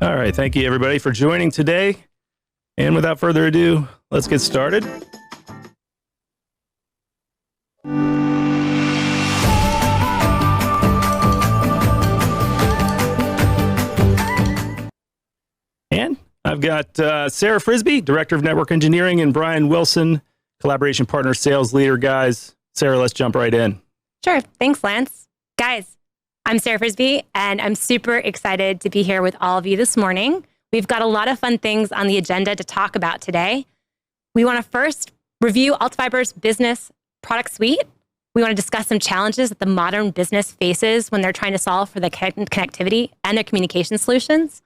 All right, thank you everybody for joining today. And without further ado, let's get started. And I've got Sarah Frisbee, Director of Network Engineering, and Brian Wilson, Collaboration Partner Sales Leader. Guys, Sarah, let's jump right in. Sure. Thanks, Lance. Guys, I'm Sarah Frisbee, and I'm super excited to be here with all of you this morning. We've got a lot of fun things on the agenda to talk about today. We want to first review altafiber's business product suite. We want to discuss some challenges that the modern business faces when they're trying to solve for the connectivity and their communication solutions.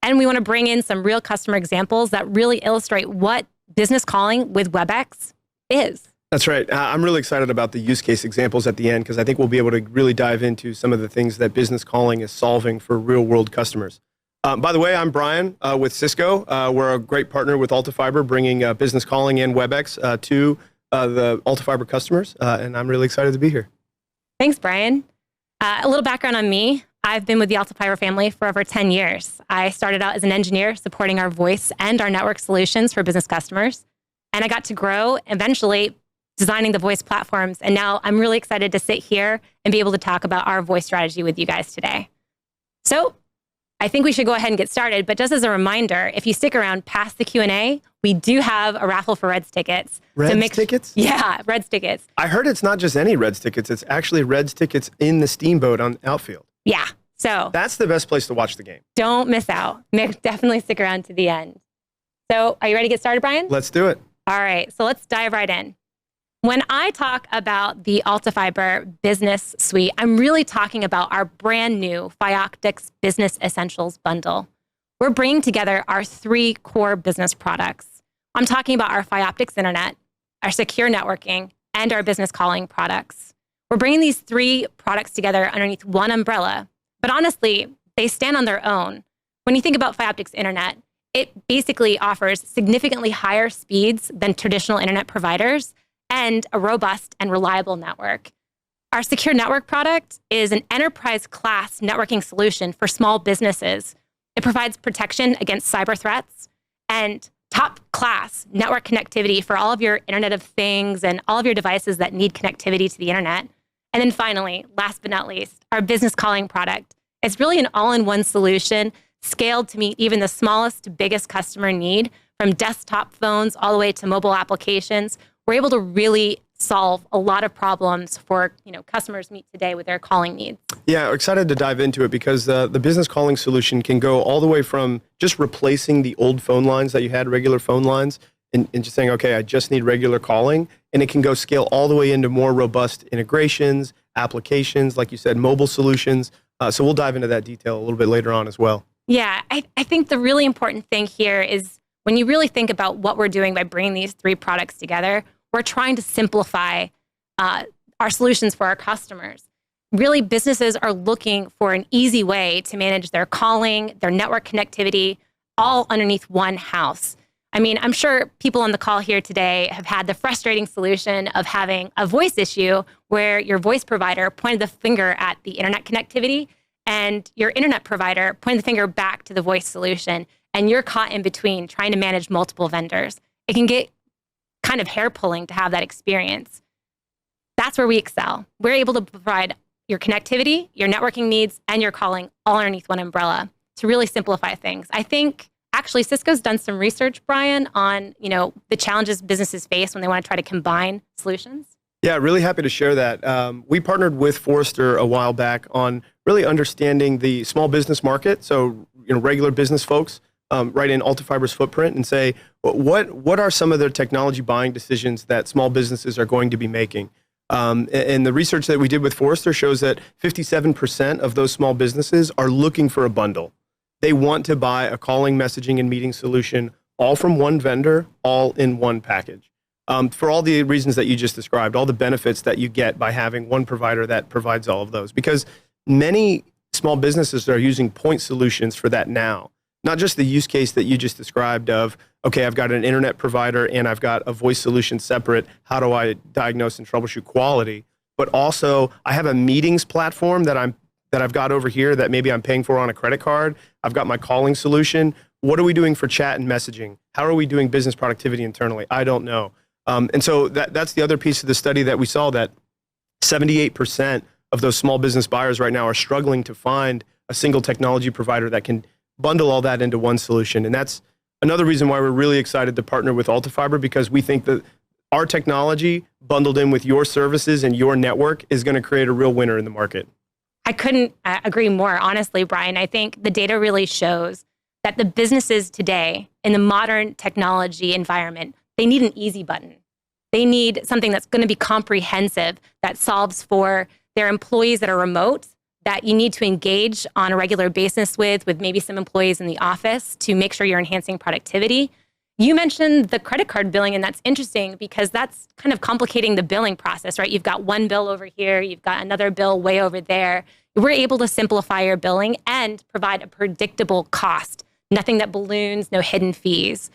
And we want to bring in some real customer examples that really illustrate what business calling with Webex is. That's right. I'm really excited about the use case examples at the end because I think we'll be able to really dive into some of the things that business calling is solving for real world customers. By the way, I'm Brian with Cisco. We're a great partner with altafiber, bringing business calling and Webex to the altafiber customers, and I'm really excited to be here. Thanks, Brian. A little background on me. I've been with the altafiber family for over 10 years. I started out as an engineer supporting our voice and our network solutions for business customers, and I got to grow eventually designing the voice platforms. And now I'm really excited to sit here and be able to talk about our voice strategy with you guys today. So I think we should go ahead and get started. But just as a reminder, if you stick around past the Q&A, we do have a raffle for Reds tickets. Reds tickets? Yeah, Reds tickets. I heard it's not just any Reds tickets. It's actually Reds tickets in the Steamboat on outfield. Yeah. So that's the best place to watch the game. Don't miss out. Definitely stick around to the end. So are you ready to get started, Brian? Let's do it. All right. So let's dive right in. When I talk about the altafiber business suite, I'm really talking about our brand new Fioptics Business Essentials bundle. We're bringing together our three core business products. I'm talking about our Fioptics Internet, our secure networking, and our business calling products. We're bringing these three products together underneath one umbrella, but honestly, they stand on their own. When you think about Fioptics Internet, it basically offers significantly higher speeds than traditional internet providers and a robust and reliable network. Our secure network product is an enterprise-class networking solution for small businesses. It provides protection against cyber threats and top-class network connectivity for all of your Internet of Things and all of your devices that need connectivity to the internet. And then finally, last but not least, our business calling product. It's really an all-in-one solution scaled to meet even the smallest to biggest customer need, from desktop phones all the way to mobile applications. We're able to really solve a lot of problems for customers meet today with their calling needs. Yeah, excited to dive into it because the business calling solution can go all the way from just replacing the old phone lines that you had, regular phone lines, and just saying, okay, I just need regular calling. And it can go scale all the way into more robust integrations, applications, like you said, mobile solutions. So we'll dive into that detail a little bit later on as well. Yeah, I think the really important thing here is when you really think about what we're doing by bringing these three products together, we're trying to simplify our solutions for our customers. Really, businesses are looking for an easy way to manage their calling, their network connectivity, all underneath one house. I mean, I'm sure people on the call here today have had the frustrating solution of having a voice issue where your voice provider pointed the finger at the internet connectivity and your internet provider pointed the finger back to the voice solution, and you're caught in between trying to manage multiple vendors. It can get kind of hair-pulling to have that experience. That's where we excel. We're able to provide your connectivity, your networking needs, and your calling all underneath one umbrella to really simplify things. I think actually Cisco's done some research, Brian, on the challenges businesses face when they want to try to combine solutions. Yeah, really happy to share that. We partnered with Forrester a while back on really understanding the small business market, so regular business folks, right in altafiber's footprint, and say, what are some of the technology buying decisions that small businesses are going to be making? And the research that we did with Forrester shows that 57% of those small businesses are looking for a bundle. They want to buy a calling, messaging, and meeting solution all from one vendor, all in one package. For all the reasons that you just described, all the benefits that you get by having one provider that provides all of those. Because many small businesses are using point solutions for that now. Not just the use case that you just described of, okay, I've got an internet provider and I've got a voice solution separate. How do I diagnose and troubleshoot quality? But also, I have a meetings platform that I've got over here that maybe I'm paying for on a credit card. I've got my calling solution. What are we doing for chat and messaging? How are we doing business productivity internally? I don't know. And so that's the other piece of the study that we saw, that 78% of those small business buyers right now are struggling to find a single technology provider that can bundle all that into one solution. And that's another reason why we're really excited to partner with altafiber, because we think that our technology bundled in with your services and your network is going to create a real winner in the market. I couldn't agree more, honestly, Bryan. I think the data really shows that the businesses today in the modern technology environment, they need an easy button. They need something that's going to be comprehensive, that solves for their employees that are remote, that you need to engage on a regular basis with maybe some employees in the office to make sure you're enhancing productivity. You mentioned the credit card billing, and that's interesting because that's kind of complicating the billing process, right? You've got one bill over here, you've got another bill way over there. We're able to simplify your billing and provide a predictable cost, nothing that balloons, no hidden fees.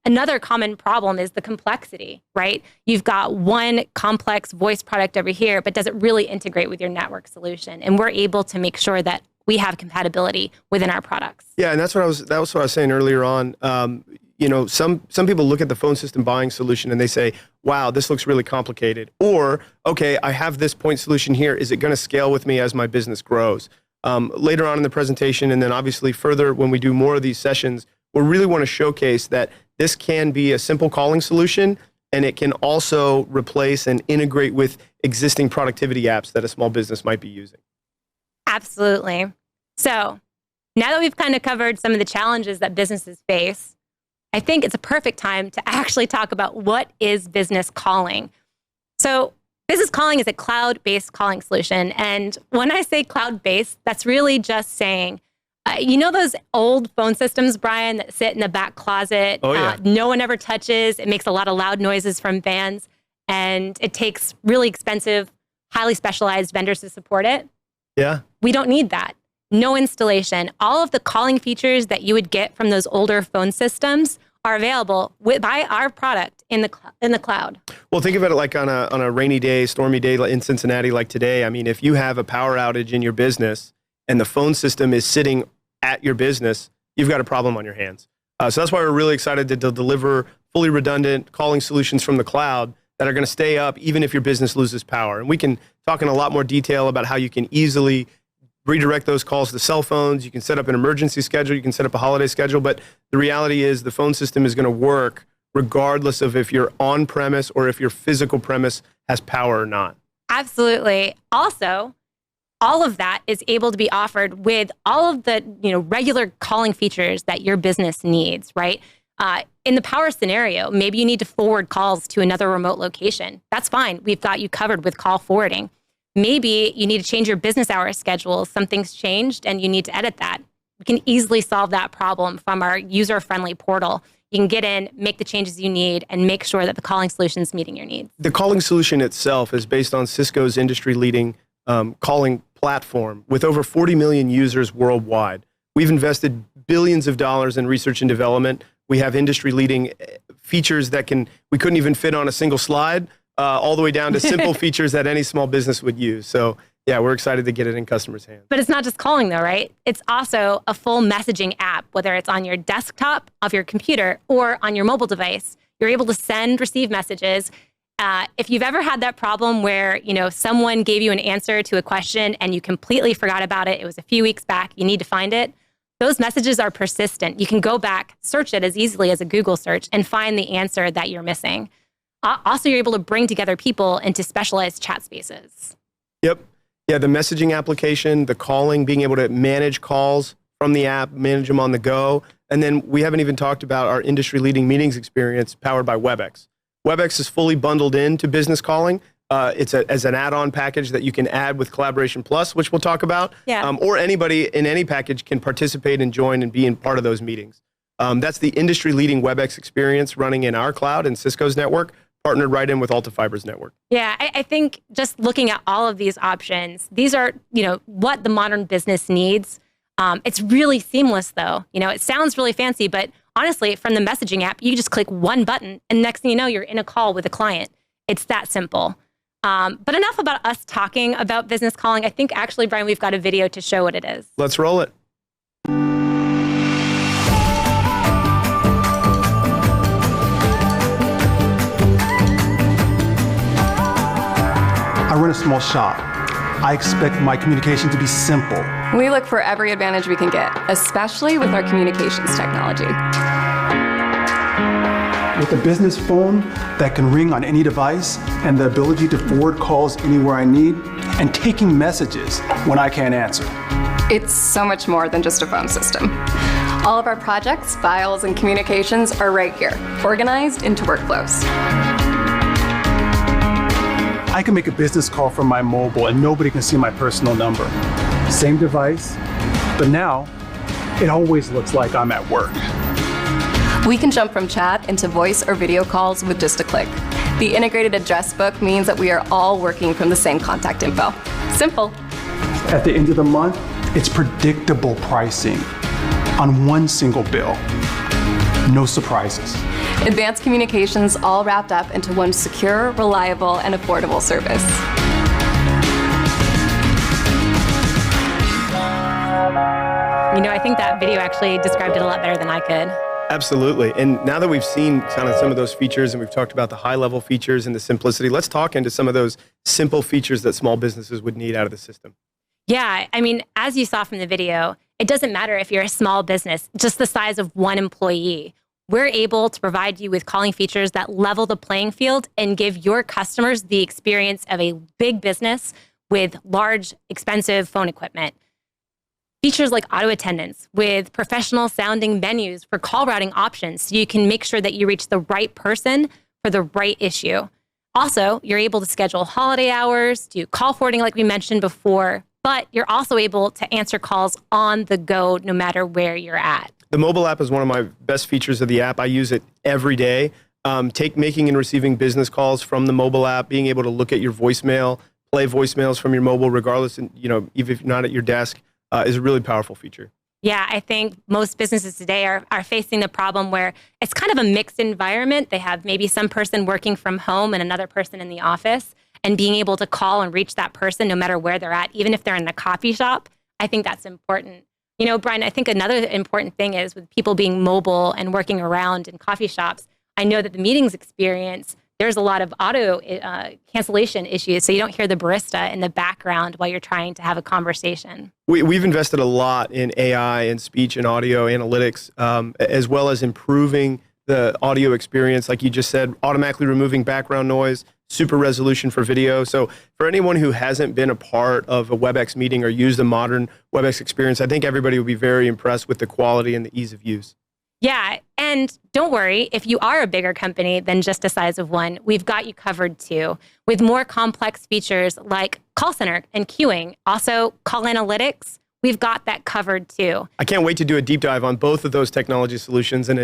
Another common problem is the complexity, right? You've got one complex voice product over here, but does it really integrate with your network solution? And we're able to make sure that we have compatibility within our products. Yeah, and that was what I was saying earlier on. Some people look at the phone system buying solution and they say, wow, this looks really complicated. Or, okay, I have this point solution here. Is it going to scale with me as my business grows? Later on in the presentation, and then obviously further when we do more of these sessions, we really want to showcase that this can be a simple calling solution, and it can also replace and integrate with existing productivity apps that a small business might be using. Absolutely. So now that we've kind of covered some of the challenges that businesses face, I think it's a perfect time to actually talk about what is business calling. So business calling is a cloud-based calling solution. And when I say cloud-based, that's really just saying, you know those old phone systems, Bryan, that sit in the back closet? Oh, yeah. No one ever touches. It makes a lot of loud noises from fans. And it takes really expensive, highly specialized vendors to support it. Yeah. We don't need that. No installation. All of the calling features that you would get from those older phone systems are available by our product in the cloud. Well, think of it like on a rainy day, stormy day in Cincinnati like today. I mean, if you have a power outage in your business and the phone system is sitting at your business, you've got a problem on your hands. So that's why we're really excited to deliver fully redundant calling solutions from the cloud that are going to stay up even if your business loses power. And we can talk in a lot more detail about how you can easily redirect those calls to cell phones. You can set up an emergency schedule. You can set up a holiday schedule. But the reality is the phone system is going to work regardless of if you're on premise or if your physical premise has power or not. Absolutely. Also, all of that is able to be offered with all of the regular calling features that your business needs, right? In the power scenario, maybe you need to forward calls to another remote location. That's fine. We've got you covered with call forwarding. Maybe you need to change your business hour schedule. Something's changed and you need to edit that. We can easily solve that problem from our user-friendly portal. You can get in, make the changes you need, and make sure that the calling solution is meeting your needs. The calling solution itself is based on Cisco's industry-leading calling platform with over 40 million users worldwide. We've invested billions of dollars in research and development. We have industry-leading features that we couldn't even fit on a single slide, all the way down to simple features that any small business would use. So yeah, we're excited to get it in customers' hands. But it's not just calling though, right? It's also a full messaging app, whether it's on your desktop of your computer or on your mobile device. You're able to send, receive messages. If you've ever had that problem where, someone gave you an answer to a question and you completely forgot about it, it was a few weeks back, you need to find it. Those messages are persistent. You can go back, search it as easily as a Google search and find the answer that you're missing. Also, you're able to bring together people into specialized chat spaces. Yep. Yeah, the messaging application, the calling, being able to manage calls from the app, manage them on the go. And then we haven't even talked about our industry-leading meetings experience powered by Webex. Webex is fully bundled into business calling. It's as an add-on package that you can add with Collaboration Plus, which we'll talk about. Yeah. Or anybody in any package can participate and join and be in part of those meetings. That's the industry-leading Webex experience running in our cloud and Cisco's network, partnered right in with altafiber's network. Yeah, I think just looking at all of these options, these are, what the modern business needs. It's really seamless though. It sounds really fancy, but honestly, from the messaging app, you just click one button and next thing you know, you're in a call with a client. It's that simple. But enough about us talking about business calling. I think actually, Bryan, we've got a video to show what it is. Let's roll it. small shop. I expect my communication to be simple. We look for every advantage we can get, especially with our communications technology. With a business phone that can ring on any device and the ability to forward calls anywhere I need, and taking messages when I can't answer. It's so much more than just a phone system. All of our projects, files, and communications are right here, organized into workflows. I can make a business call from my mobile and nobody can see my personal number. Same device, but now it always looks like I'm at work. We can jump from chat into voice or video calls with just a click. The integrated address book means that we are all working from the same contact info. Simple. At the end of the month, it's predictable pricing on one single bill. No surprises. Advanced communications all wrapped up into one secure, reliable, and affordable service. I think that video actually described it a lot better than I could. Absolutely. And now that we've seen kind of some of those features and we've talked about the high-level features and the simplicity, let's talk into some of those simple features that small businesses would need out of the system. Yeah, as you saw from the video, it doesn't matter if you're a small business, just the size of one employee. We're able to provide you with calling features that level the playing field and give your customers the experience of a big business with large, expensive phone equipment. Features like auto attendance with professional sounding menus for call routing options so you can make sure that you reach the right person for the right issue. Also, you're able to schedule holiday hours, do call forwarding like we mentioned before, but you're also able to answer calls on the go no matter where you're at. The mobile app is one of my best features of the app. I use it every day. Making and receiving business calls from the mobile app, being able to look at your voicemail, play voicemails from your mobile regardless, and even if you're not at your desk, is a really powerful feature. Yeah, I think most businesses today are facing the problem where it's kind of a mixed environment. They have maybe some person working from home and another person in the office, and being able to call and reach that person no matter where they're at, even if they're in the coffee shop, I think that's important. Brian, I think another important thing is with people being mobile and working around in coffee shops, I know that the meetings experience, there's a lot of auto cancellation issues, so you don't hear the barista in the background while you're trying to have a conversation. We've invested a lot in AI and speech and audio analytics, as well as improving the audio experience, like you just said, automatically removing background noise, super resolution for video. So for anyone who hasn't been a part of a Webex meeting or used a modern Webex experience, I think everybody will be very impressed with the quality and the ease of use. Yeah, and don't worry, if you are a bigger company than just the size of one, we've got you covered too, with more complex features like call center and queuing, also call analytics. We've got that covered too. I can't wait to do a deep dive on both of those technology solutions in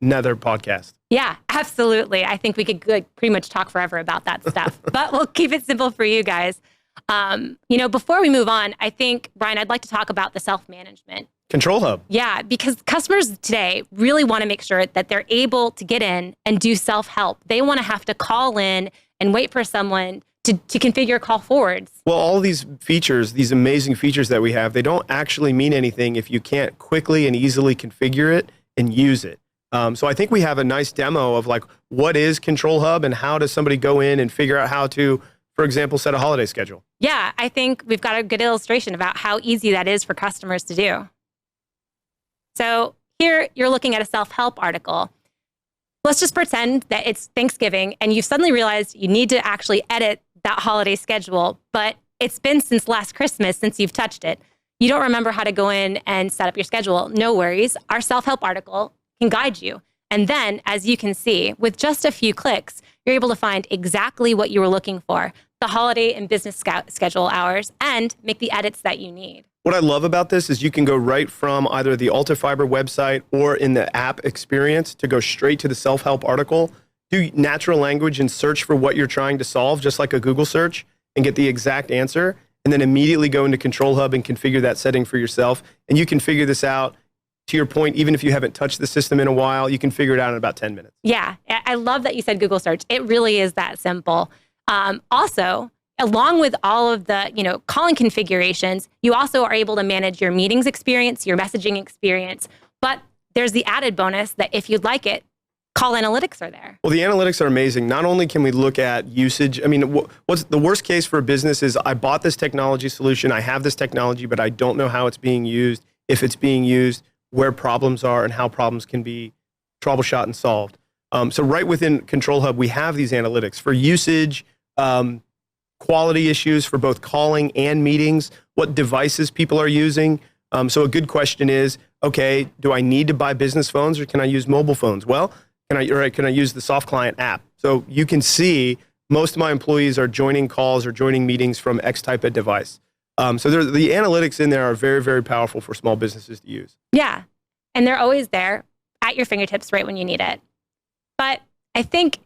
another podcast. Yeah, absolutely. I think we could pretty much talk forever about that stuff, but we'll keep it simple for you guys. Before we move on, I think, Brian, I'd like to talk about the self-management. Control Hub. Yeah, because customers today really want to make sure that they're able to get in and do self-help. They want to have to call in and wait for someone to configure call forwards. Well, all these features, these amazing features that we have, they don't actually mean anything if you can't quickly and easily configure it and use it. So I think we have a nice demo of like, what is Control Hub and how does somebody go in and figure out how to, for example, set a holiday schedule? Yeah, I think we've got a good illustration about how easy that is for customers to do. So here you're looking at a self-help article. Let's just pretend that it's Thanksgiving and you've suddenly realized you need to actually edit that holiday schedule, but it's been since last Christmas since you've touched it. You don't remember how to go in and set up your schedule. No worries. Our self-help article can guide you. And then, as you can see, with just a few clicks, you're able to find exactly what you were looking for, the holiday and business schedule hours, and make the edits that you need. What I love about this is you can go right from either the altafiber website or in the app experience to go straight to the self-help article, do natural language and search for what you're trying to solve, just like a Google search, and get the exact answer, and then immediately go into Control Hub and configure that setting for yourself. And you can figure this out, to your point, even if you haven't touched the system in a while, you can figure it out in about 10 minutes. Yeah, I love that you said Google search. It really is that simple. Also, along with all of the, calling configurations, you also are able to manage your meetings experience, your messaging experience. But there's the added bonus that if you'd like it, call analytics are there. Well, the analytics are amazing. Not only can we look at usage, I mean, what's the worst case for a business is I bought this technology solution, I have this technology, but I don't know how it's being used, if it's being used, where problems are, and how problems can be troubleshot and solved. So right within Control Hub, we have these analytics for usage, quality issues for both calling and meetings, what devices people are using. So a good question is, okay, do I need to buy business phones or can I use mobile phones? Well, can I use the soft client app? So you can see most of my employees are joining calls or joining meetings from X type of device. So the analytics in there are very, very powerful for small businesses to use. Yeah. And they're always there at your fingertips right when you need it. But I think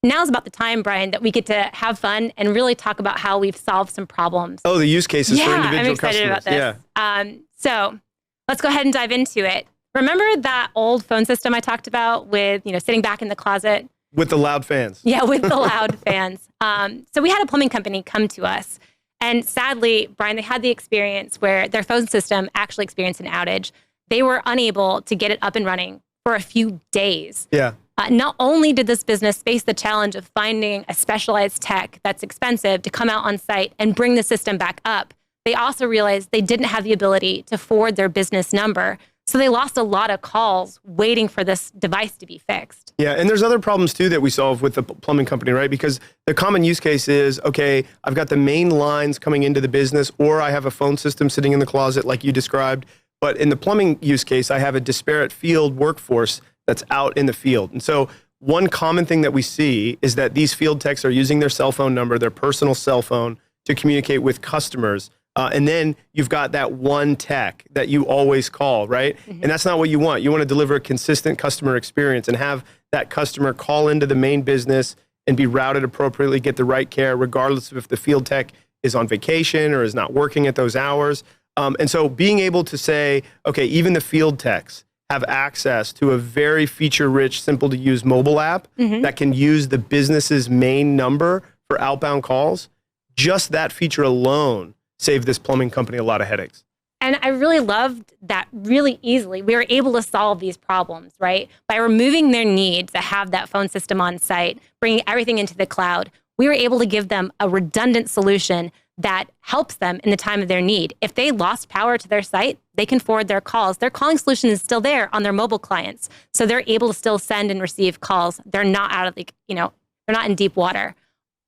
now's about the time, Brian, that we get to have fun and really talk about how we've solved some problems. Oh, the use cases for individual I'm excited customers. about this. So let's go ahead and dive into it. Remember that old phone system I talked about with, sitting back in the closet? With the loud fans. Yeah, with the loud fans. So we had a plumbing company come to us. And sadly, Brian, they had the experience where their phone system actually experienced an outage. They were unable to get it up and running for a few days. Yeah. Not only did this business face the challenge of finding a specialized tech that's expensive to come out on site and bring the system back up, they also realized they didn't have the ability to forward their business number. So they lost a lot of calls waiting for this device to be fixed. Yeah, and there's other problems too that we solve with the plumbing company, right? Because the common use case is, okay, I've got the main lines coming into the business, or I have a phone system sitting in the closet like you described. But in the plumbing use case, I have a disparate field workforce that's out in the field. And so one common thing that we see is that these field techs are using their cell phone number, their personal cell phone, to communicate with customers. And then you've got that one tech that you always call, right? Mm-hmm. And that's not what you want. You want to deliver a consistent customer experience and have that customer call into the main business and be routed appropriately, get the right care, regardless of if the field tech is on vacation or is not working at those hours. And so being able to say, okay, even the field techs have access to a very feature-rich, simple-to-use mobile app that can use the business's main number for outbound calls, just that feature alone saved this plumbing company a lot of headaches. And I really loved that really easily. We were able to solve these problems, right? By removing their need to have that phone system on site, bringing everything into the cloud, we were able to give them a redundant solution that helps them in the time of their need. If they lost power to their site, they can forward their calls. Their calling solution is still there on their mobile clients. So they're able to still send and receive calls. They're not out of they're not in deep water.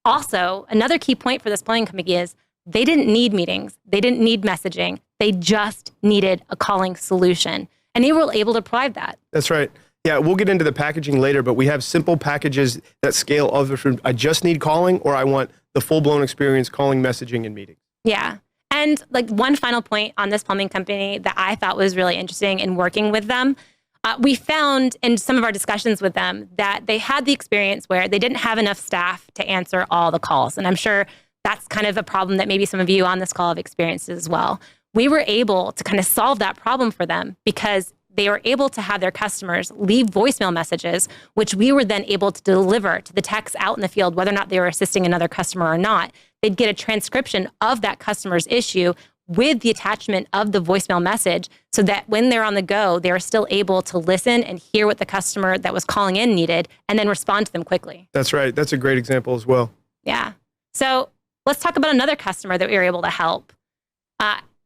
Also, another key point for this plumbing company is they didn't need meetings. They didn't need messaging. They just needed a calling solution. And they were able to provide that. That's right. Yeah, we'll get into the packaging later, but we have simple packages that scale other from I just need calling or I want the full-blown experience calling, messaging, and meetings. Yeah. And one final point on this plumbing company that I thought was really interesting in working with them, we found in some of our discussions with them that they had the experience where they didn't have enough staff to answer all the calls. And I'm sure that's kind of a problem that maybe some of you on this call have experienced as well. We were able to kind of solve that problem for them because they were able to have their customers leave voicemail messages, which we were then able to deliver to the techs out in the field, whether or not they were assisting another customer or not. They'd get a transcription of that customer's issue with the attachment of the voicemail message so that when they're on the go, they were still able to listen and hear what the customer that was calling in needed and then respond to them quickly. That's right. That's a great example as well. Yeah. So let's talk about another customer that we were able to help.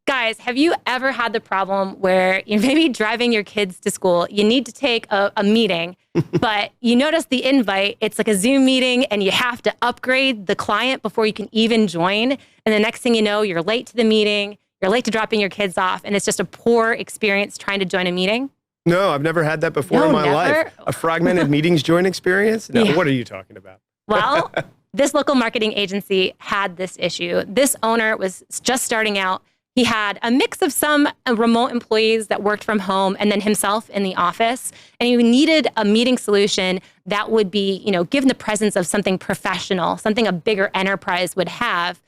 Guys, have you ever had the problem where you're maybe driving your kids to school, you need to take a meeting, but you notice the invite, it's like a Zoom meeting and you have to upgrade the client before you can even join. And the next thing you know, you're late to the meeting, you're late to dropping your kids off, and it's just a poor experience trying to join a meeting? No, I've never had that before in my life. A fragmented meetings join experience? No, What are you talking about? Well, this local marketing agency had this issue. This owner was just starting out. He had a mix of some remote employees that worked from home and then himself in the office. And he needed a meeting solution that would be, given the presence of something professional, something a bigger enterprise would have,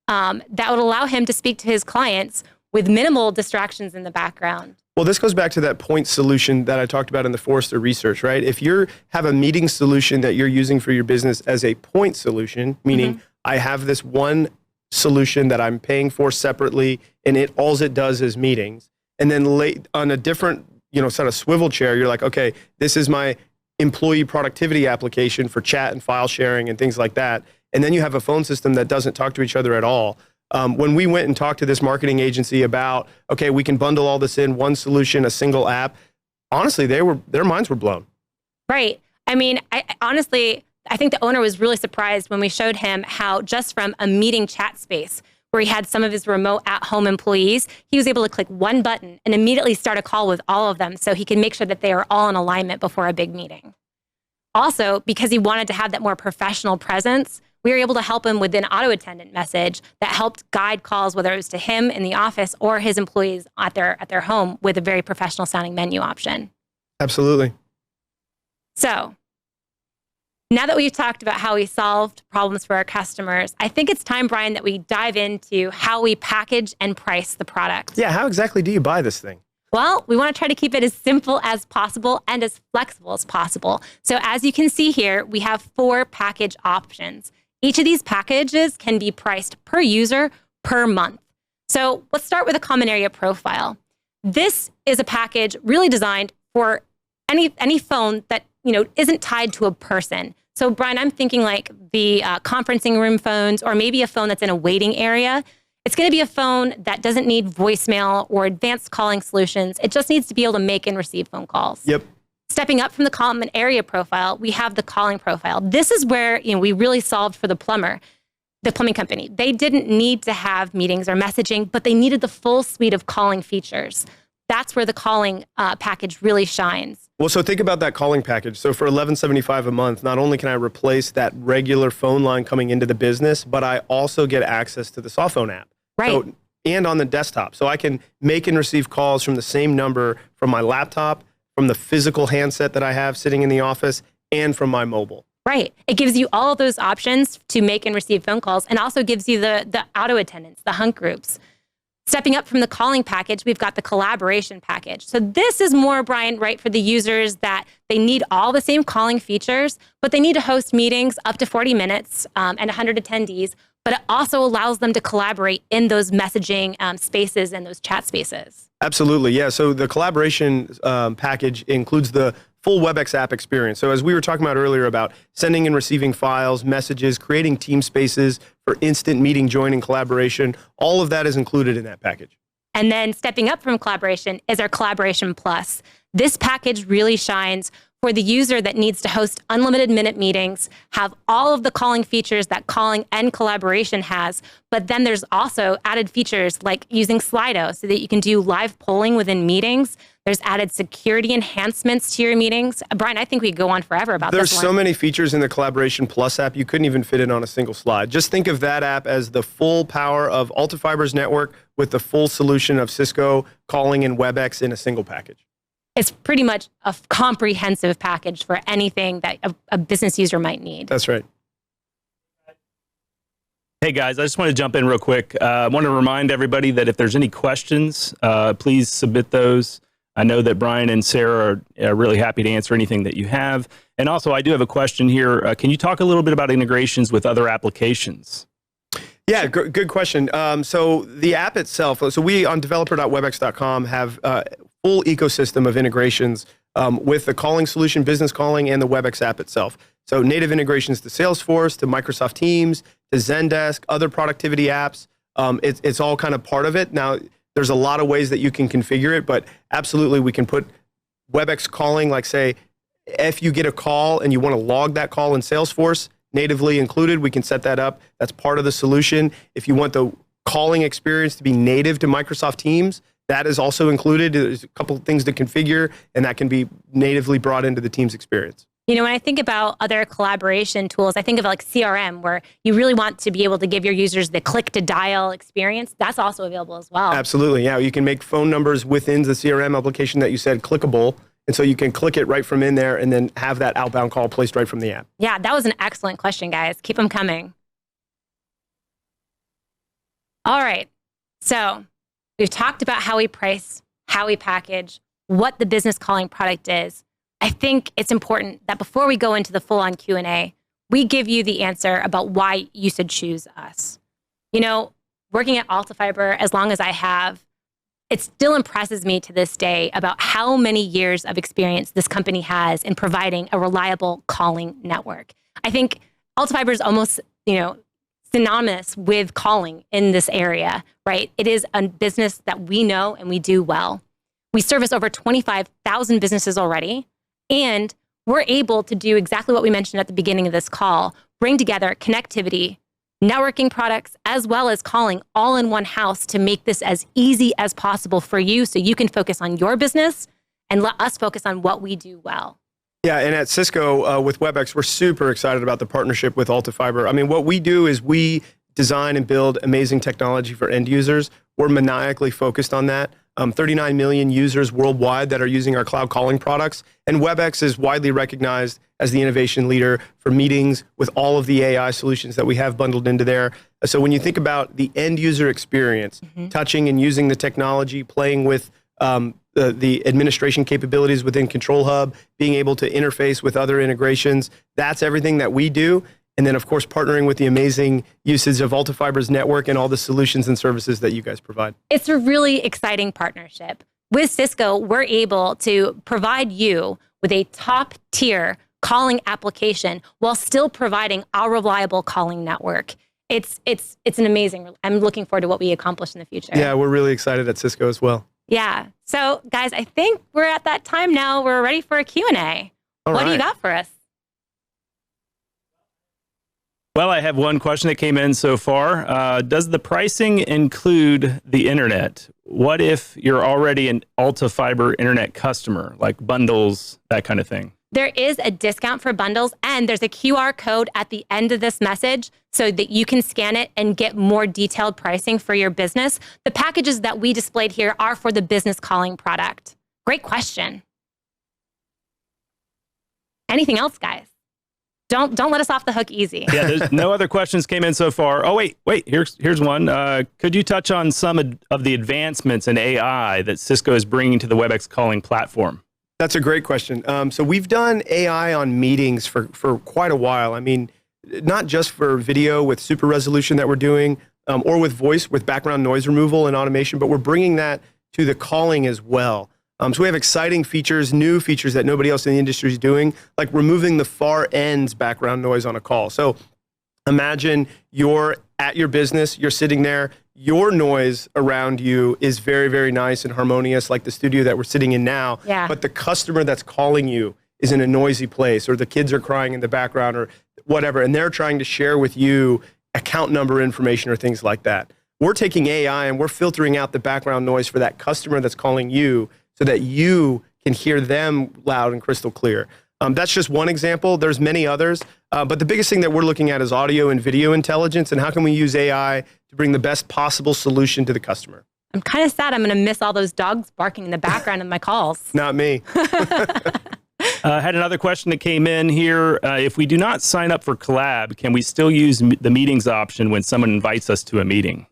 that would allow him to speak to his clients with minimal distractions in the background. Well, this goes back to that point solution that I talked about in the Forrester research, right? If you have a meeting solution that you're using for your business as a point solution, meaning I have this one solution that I'm paying for separately, and all it does is meetings. And then on a different, sort of swivel chair, you're like, okay, this is my employee productivity application for chat and file sharing and things like that. And then you have a phone system that doesn't talk to each other at all. When we went and talked to this marketing agency about, okay, we can bundle all this in one solution, a single app, honestly, their minds were blown. Right. I mean, honestly, I think the owner was really surprised when we showed him how just from a meeting chat space where he had some of his remote at-home employees, he was able to click one button and immediately start a call with all of them so he can make sure that they are all in alignment before a big meeting. Also, because he wanted to have that more professional presence, we were able to help him with an auto attendant message that helped guide calls, whether it was to him in the office or his employees at their home, with a very professional sounding menu option. Absolutely. So now that we've talked about how we solved problems for our customers, I think it's time, Brian, that we dive into how we package and price the product. Yeah, how exactly do you buy this thing? Well, we want to try to keep it as simple as possible and as flexible as possible. So as you can see here, we have 4 package options. Each of these packages can be priced per user per month. So let's start with a common area profile. This is a package really designed for any phone that isn't tied to a person. So Brian, I'm thinking like the conferencing room phones, or maybe a phone that's in a waiting area. It's going to be a phone that doesn't need voicemail or advanced calling solutions. It just needs to be able to make and receive phone calls. Yep. Stepping up from the common area profile, we have the calling profile. This is where we really solved for the plumbing company. They didn't need to have meetings or messaging, but they needed the full suite of calling features. That's where the calling package really shines. Well, so think about that calling package. So for $11.75 a month, not only can I replace that regular phone line coming into the business, but I also get access to the soft phone app. Right. So, and on the desktop. So I can make and receive calls from the same number from my laptop, from the physical handset that I have sitting in the office, and from my mobile. Right. It gives you all of those options to make and receive phone calls, and also gives you the auto attendants, the hunt groups. Stepping up from the calling package, we've got the collaboration package. So this is more, Brian, right, for the users that they need all the same calling features, but they need to host meetings up to 40 minutes and 100 attendees. But it also allows them to collaborate in those messaging spaces and those chat spaces. Absolutely, yeah. So the collaboration package includes the full Webex app experience. So as we were talking about earlier about sending and receiving files, messages, creating team spaces for instant meeting, joining, collaboration, all of that is included in that package. And then stepping up from collaboration is our Collaboration Plus. This package really shines for the user that needs to host unlimited minute meetings, have all of the calling features that calling and collaboration has, but then there's also added features like using Slido so that you can do live polling within meetings. There's added security enhancements to your meetings. Brian, I think we could go on forever about this one. There's so many features in the Collaboration Plus app, you couldn't even fit it on a single slide. Just think of that app as the full power of altafiber's network with the full solution of Cisco calling and Webex in a single package. It's pretty much a comprehensive package for anything that a business user might need. That's right. Hey guys, I just want to jump in real quick. I want to remind everybody that if there's any questions, please submit those. I know that Brian and Sarah are really happy to answer anything that you have. And also, I do have a question here. Can you talk a little bit about integrations with other applications? Yeah, good question. So the app itself, so we on developer.webex.com have a full ecosystem of integrations with the calling solution, business calling, and the Webex app itself. So native integrations to Salesforce, to Microsoft Teams, to Zendesk, other productivity apps. It's all kind of part of it. Now, there's a lot of ways that you can configure it, but absolutely we can put Webex calling, like say, if you get a call and you want to log that call in Salesforce, natively included, we can set that up. That's part of the solution. If you want the calling experience to be native to Microsoft Teams, that is also included. There's a couple of things to configure, and that can be natively brought into the Teams experience. When I think about other collaboration tools, I think of like CRM, where you really want to be able to give your users the click to dial experience. That's also available as well. Absolutely, yeah. You can make phone numbers within the CRM application that you said clickable. And so you can click it right from in there and then have that outbound call placed right from the app. Yeah, that was an excellent question, guys. Keep them coming. All right. So we've talked about how we price, how we package, what the business calling product is. I think it's important that before we go into the full-on Q&A, we give you the answer about why you should choose us. Working at altafiber as long as I have, it still impresses me to this day about how many years of experience this company has in providing a reliable calling network. I think altafiber is almost, synonymous with calling in this area, right? It is a business that we know and we do well. We service over 25,000 businesses already, and we're able to do exactly what we mentioned at the beginning of this call, bring together connectivity, networking products, as well as calling all in one house to make this as easy as possible for you so you can focus on your business and let us focus on what we do well. Yeah, and at Cisco with Webex, we're super excited about the partnership with altafiber. I mean, what we do is we design and build amazing technology for end users. We're maniacally focused on that. 39 million users worldwide that are using our cloud calling products. And Webex is widely recognized as the innovation leader for meetings with all of the AI solutions that we have bundled into there. So when you think about the end user experience, touching and using the technology, playing with the administration capabilities within Control Hub, being able to interface with other integrations, that's everything that we do. And then, of course, partnering with the amazing usage of altafiber's network and all the solutions and services that you guys provide. It's a really exciting partnership. With Cisco, we're able to provide you with a top-tier calling application while still providing our reliable calling network. It's an amazing, I'm looking forward to what we accomplish in the future. Yeah, we're really excited at Cisco as well. Yeah. So, guys, I think we're at that time now. We're ready for a Q&A. What do you got for us? Well, I have one question that came in so far. Does the pricing include the internet? What if you're already an altafiber internet customer, like bundles, that kind of thing? There is a discount for bundles, and there's a QR code at the end of this message so that you can scan it and get more detailed pricing for your business. The packages that we displayed here are for the business calling product. Great question. Anything else, guys? Don't let us off the hook easy. Yeah, there's no other questions came in so far. Oh, wait, here's one. Could you touch on some of the advancements in AI that Cisco is bringing to the Webex calling platform? That's a great question. So we've done AI on meetings for quite a while. I mean, not just for video with super resolution that we're doing, or with voice with background noise removal and automation, but we're bringing that to the calling as well. So we have exciting features, new features that nobody else in the industry is doing, like removing the far ends background noise on a call. So imagine you're at your business, you're sitting there, your noise around you is very, very nice and harmonious, like the studio that we're sitting in now. Yeah. But the customer that's calling you is in a noisy place, or the kids are crying in the background, or whatever, and they're trying to share with you account number information or things like that. We're taking AI and we're filtering out the background noise for that customer that's calling you so that you can hear them loud and crystal clear. That's just one example. There's many others. But the biggest thing that we're looking at is audio and video intelligence, and how can we use AI to bring the best possible solution to the customer. I'm kind of sad I'm going to miss all those dogs barking in the background of my calls. Not me. Had another question that came in here. If we do not sign up for Collab, can we still use the meetings option when someone invites us to a meeting?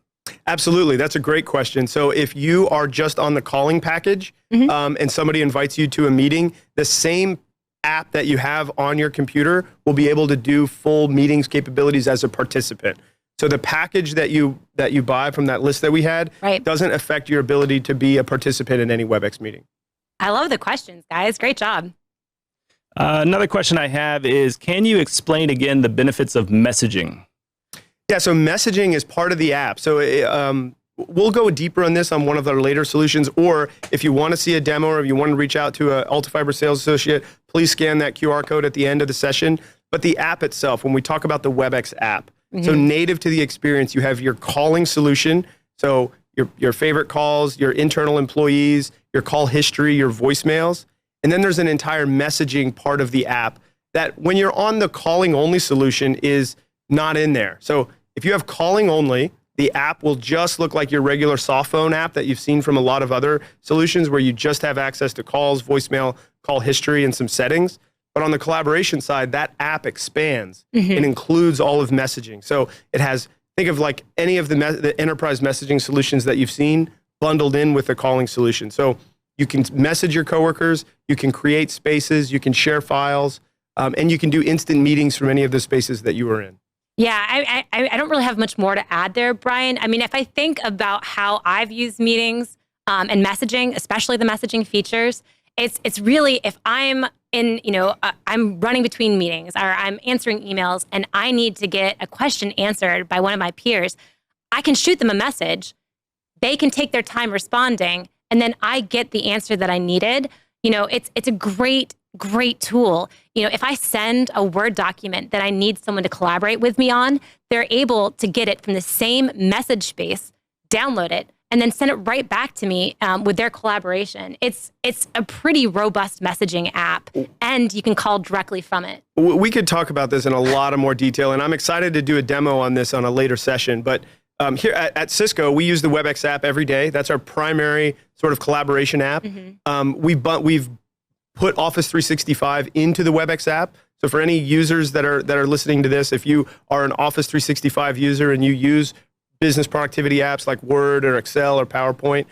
Absolutely. That's a great question. So if you are just on the calling package and somebody invites you to a meeting, the same app that you have on your computer will be able to do full meetings capabilities as a participant. So the package that you buy from that list that we had doesn't affect your ability to be a participant in any Webex meeting. I love the questions, guys. Great job. Another question I have is, can you explain again the benefits of messaging? Yeah, so messaging is part of the app. So we'll go deeper on this on one of our later solutions, or if you want to see a demo or if you want to reach out to an altafiber sales associate, please scan that QR code at the end of the session. But the app itself, when we talk about the Webex app, so native to the experience, you have your calling solution, so your favorite calls, your internal employees, your call history, your voicemails, and then there's an entire messaging part of the app that when you're on the calling only solution is not in there. So if you have calling only, the app will just look like your regular soft phone app that you've seen from a lot of other solutions where you just have access to calls, voicemail, call history, and some settings. But on the collaboration side, that app expands and includes all of messaging. So it has, think of like any of the enterprise messaging solutions that you've seen bundled in with the calling solution. So you can message your coworkers, you can create spaces, you can share files, and you can do instant meetings from any of the spaces that you are in. Yeah, I don't really have much more to add there, Brian. I mean, if I think about how I've used meetings, and messaging, especially the messaging features. It's really, if I'm in, I'm running between meetings or I'm answering emails and I need to get a question answered by one of my peers, I can shoot them a message. They can take their time responding, and then I get the answer that I needed. It's a great tool. If I send a Word document that I need someone to collaborate with me on, they're able to get it from the same message space, download it, and then send it right back to me with their collaboration. It's a pretty robust messaging app, and you can call directly from it. We could talk about this in a lot of more detail, and I'm excited to do a demo on this on a later session. But here at Cisco, we use the Webex app every day. That's our primary sort of collaboration app. We've put Office 365 into the Webex app. So for any users that are listening to this, if you are an Office 365 user and you use business productivity apps like Word or Excel or PowerPoint,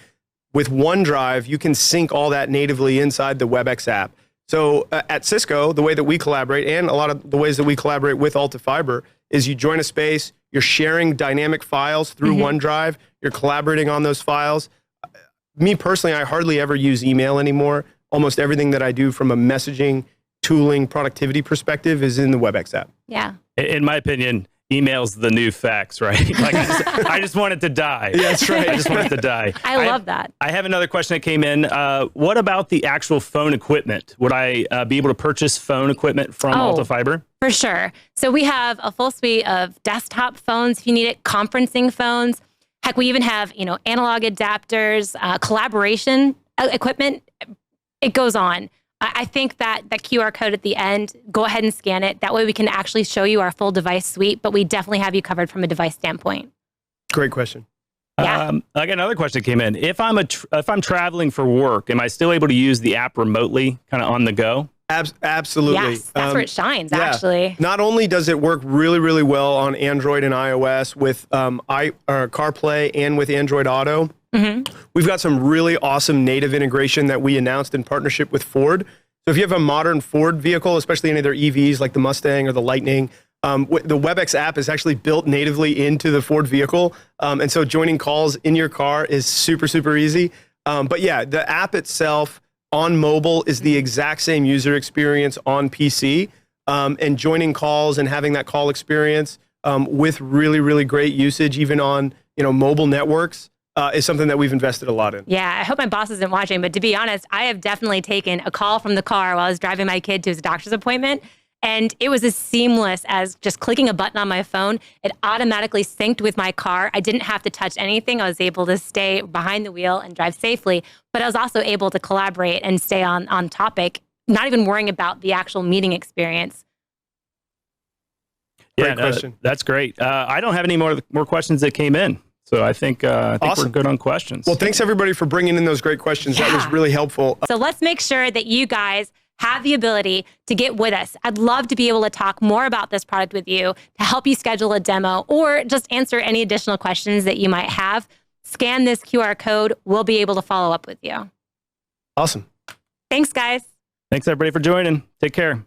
with OneDrive, you can sync all that natively inside the Webex app. So at Cisco, the way that we collaborate, and a lot of the ways that we collaborate with altafiber, is you join a space, you're sharing dynamic files through OneDrive, you're collaborating on those files. Me personally, I hardly ever use email anymore. Almost everything that I do from a messaging, tooling, productivity perspective is in the Webex app. Yeah. In my opinion, email's the new fax, right? Like I just want it to die. Yeah, that's right. I just want it to die. I love that. I have another question that came in. What about the actual phone equipment? Would I be able to purchase phone equipment from altafiber? For sure. So we have a full suite of desktop phones if you need it, conferencing phones. Heck, we even have, analog adapters, collaboration equipment. It goes on. I think that QR code at the end, go ahead and scan it. That way we can actually show you our full device suite, but we definitely have you covered from a device standpoint. Great question. Yeah. I got another question that came in. If I'm traveling for work, am I still able to use the app remotely, kind of on the go? Absolutely. Yes, that's where it shines, actually. Not only does it work really, really well on Android and iOS with CarPlay and with Android Auto, we've got some really awesome native integration that we announced in partnership with Ford. So if you have a modern Ford vehicle, especially any of their EVs like the Mustang or the Lightning, the Webex app is actually built natively into the Ford vehicle. And so joining calls in your car is super, super easy. But yeah, the app itself on mobile is the exact same user experience on PC. And joining calls and having that call experience with really, really great usage, even on mobile networks, is something that we've invested a lot in. Yeah, I hope my boss isn't watching, but to be honest, I have definitely taken a call from the car while I was driving my kid to his doctor's appointment, and it was as seamless as just clicking a button on my phone. It automatically synced with my car. I didn't have to touch anything. I was able to stay behind the wheel and drive safely, but I was also able to collaborate and stay on topic, not even worrying about the actual meeting experience. Great question. That's great. I don't have any more questions that came in. So I think Awesome. we're good on questions. Well, thanks everybody for bringing in those great questions. Yeah. That was really helpful. So let's make sure that you guys have the ability to get with us. I'd love to be able to talk more about this product with you, to help you schedule a demo, or just answer any additional questions that you might have. Scan this QR code. We'll be able to follow up with you. Awesome. Thanks, guys. Thanks, everybody, for joining. Take care.